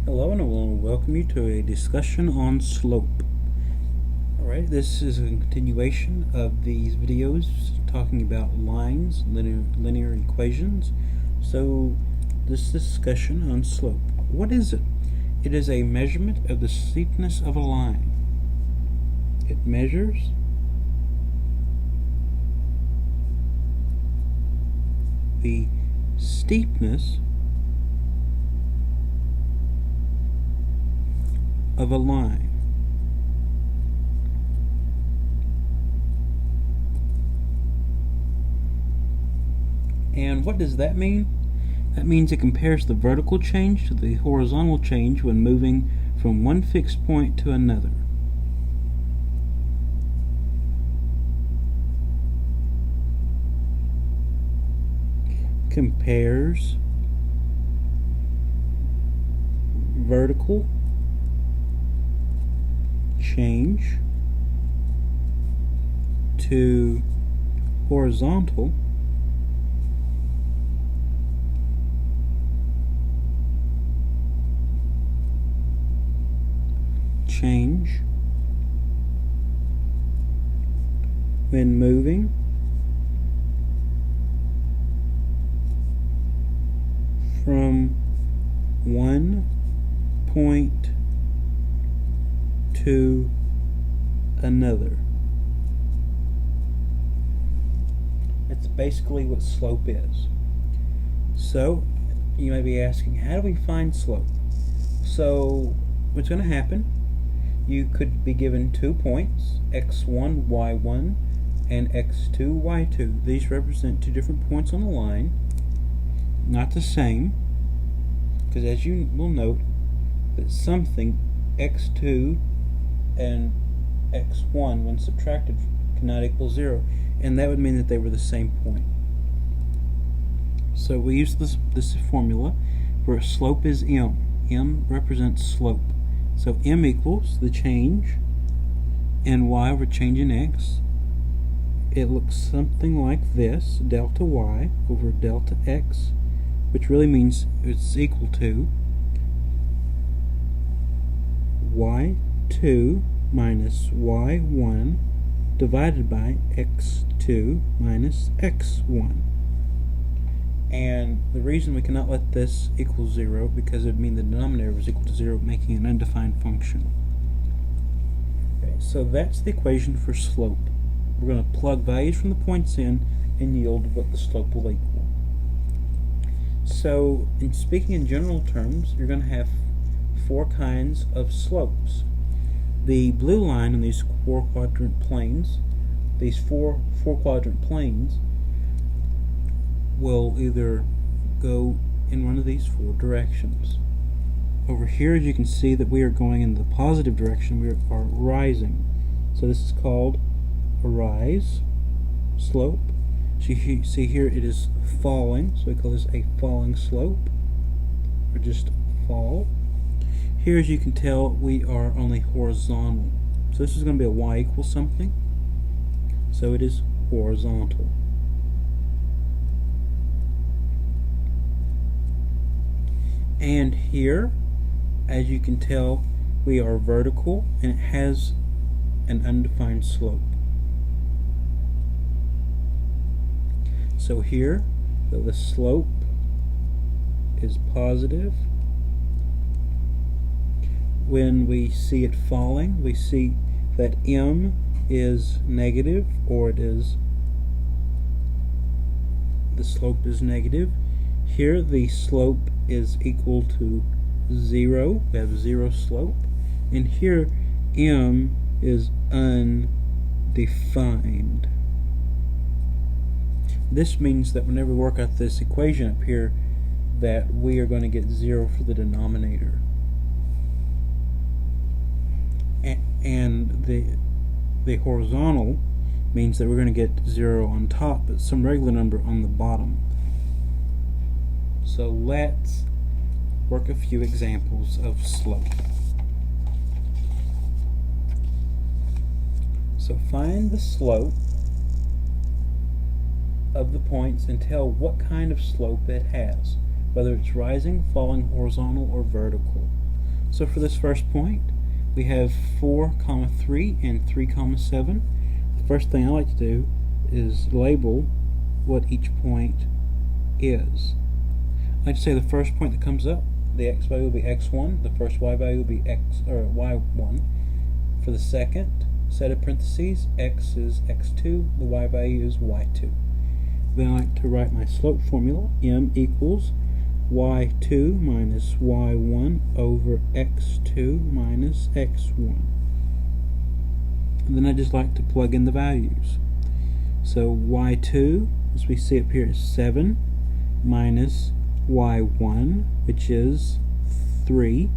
Hello, and I will welcome you to a discussion on slope. Alright, this is a continuation of these videos talking about lines, linear equations. So, this discussion on slope. What is it? It is a measurement of the steepness of a line. It measures the steepness of a line. And what does that mean? That means it compares the vertical change to the horizontal change when moving from one fixed point to another. Compares vertical change to horizontal change when moving from one point to another. That's basically what slope is. So, you may be asking, how do we find slope? So, what's going to happen? You could be given 2 points, x1, y1, and x2, y2. These represent 2 different points on the line. Not the same, because as you will note, that something x2 and x1 when subtracted cannot equal 0, and that would mean that they were the same point. So we use this formula where slope is m. M represents slope. So m equals the change in y over change in x. It looks something like this, delta y over delta x, which really means it's equal to y2 minus y1 divided by x2 minus x1. And the reason we cannot let this equal 0 because it would mean the denominator was equal to 0, making an undefined function. Okay, so that's the equation for slope. We're going to plug values from the points in and yield what the slope will equal. So, in speaking in general terms, you're going to have 4 kinds of slopes. The blue line on these 4 quadrant planes, these four quadrant planes, will either go in one of these 4 directions. Over here, as you can see, that we are going in the positive direction. We are rising. So this is called a rise slope. So you see here it is falling, so we call this a falling slope, or just fall. Here, as you can tell, we are only horizontal. So this is going to be a y equals something. So it is horizontal. And here, as you can tell, we are vertical, and it has an undefined slope. So here, the slope is positive. When we see it falling, we see that m is negative, or the slope is negative. Here the slope is equal to 0. We have 0 slope. And here m is undefined. This means that whenever we work out this equation up here, that we are going to get 0 for the denominator. And the horizontal means that we're going to get 0 on top, but some regular number on the bottom. So let's work a few examples of slope. So find the slope of the points and tell what kind of slope it has, whether it's rising, falling, horizontal, or vertical. So for this first point, we have 4, 3 and 3, 7. The first thing I like to do is label what each point is. I like to say the first point that comes up, the x value will be x1, the first y value will be y1. For the second set of parentheses, x is x2, the y value is y2. Then I like to write my slope formula, m equals y2 minus y1 over x2 minus x1. And then I just like to plug in the values. So y2, as we see up here, is 7 minus y1, which is 3,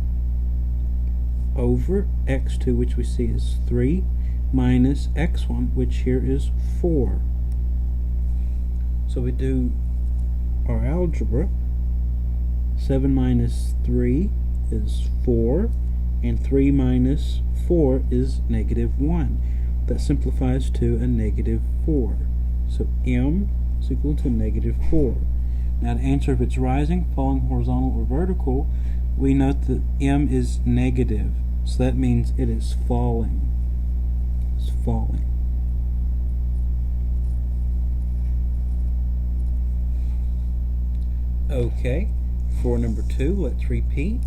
over x2, which we see is 3, minus x1, which here is 4. So we do our algebra. 7 minus 3 is 4, and 3 minus 4 is negative 1. That simplifies to a negative 4. So m is equal to negative 4. Now to answer if it's rising, falling, horizontal, or vertical, we note that m is negative. So that means it is falling. It's falling. Okay, for number 2, let's repeat.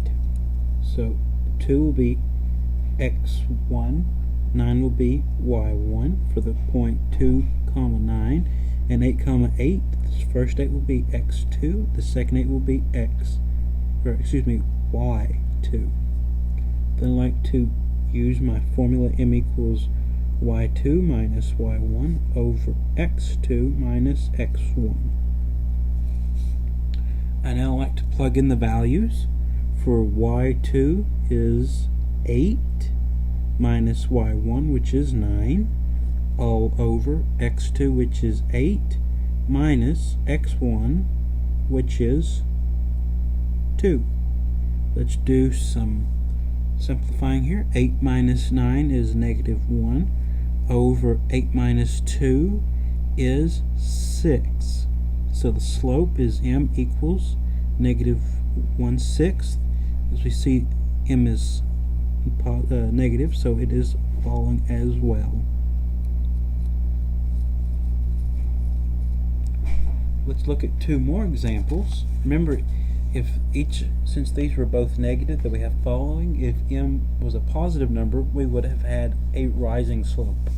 So 2 will be x1, 9 will be y1 for the point 2, 9, and 8, 8. The first 8 will be x2, the second 8 will be y2. Then I like to use my formula m equals y2 minus y1 over x2 minus x1. I now like to plug in the values. For y2 is 8 minus y1, which is 9, all over x2, which is 8, minus x1, which is 2. Let's do some simplifying here. 8 minus 9 is negative 1, over 8 minus 2 is 6. So the slope is m equals negative 1/6. As we see, m is negative, so it is falling as well. Let's look at 2 more examples. Remember, since these were both negative that we have following, if m was a positive number, we would have had a rising slope.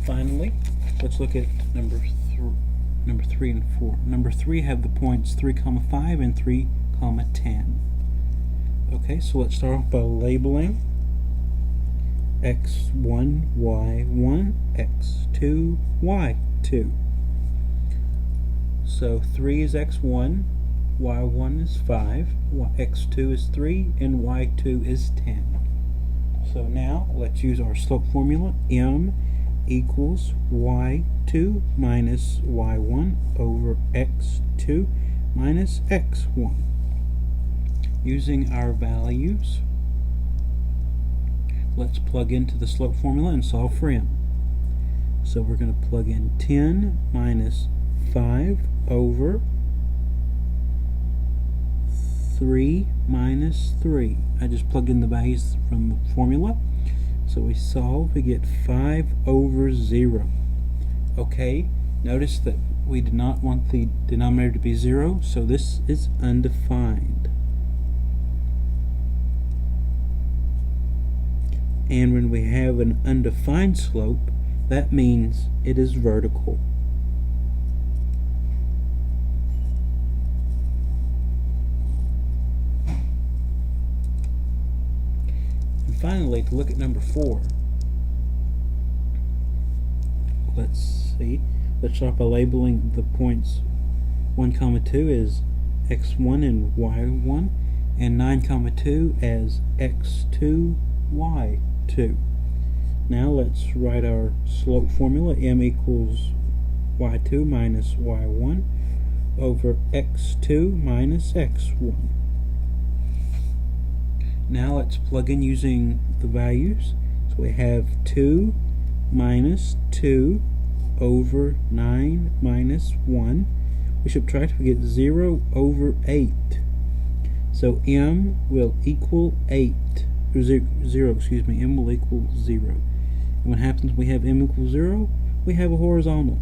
Finally, let's look at number 3 and 4. Number 3 have the points 3, 5 and 3, 10. Okay, so let's start off by labeling x1, y1, x2, y2. So 3 is x1, y1 is 5, x2 is 3, and y2 is 10. So now let's use our slope formula. M equals y2 minus y1 over x2 minus x1. Using our values, let's plug into the slope formula and solve for m. So we're going to plug in 10 minus 5 over 3 minus 3. I just plugged in the values from the formula. So we solve, we get 5 over 0. Okay, notice that we did not want the denominator to be 0, so this is undefined. And when we have an undefined slope, that means it is vertical. Finally, to look at number 4, let's start by labeling the points 1, 2 as x1 and y1, and 9, 2 as x2, y2. Now let's write our slope formula. M equals y2 minus y1 over x2 minus x1. Now let's plug in using the values. So we have 2 minus 2 over 9 minus 1, we subtract, we get 0 over 8. So m will equal 8, or 0, excuse me, m will equal 0. And what happens when we have m equals 0? We have a horizontal.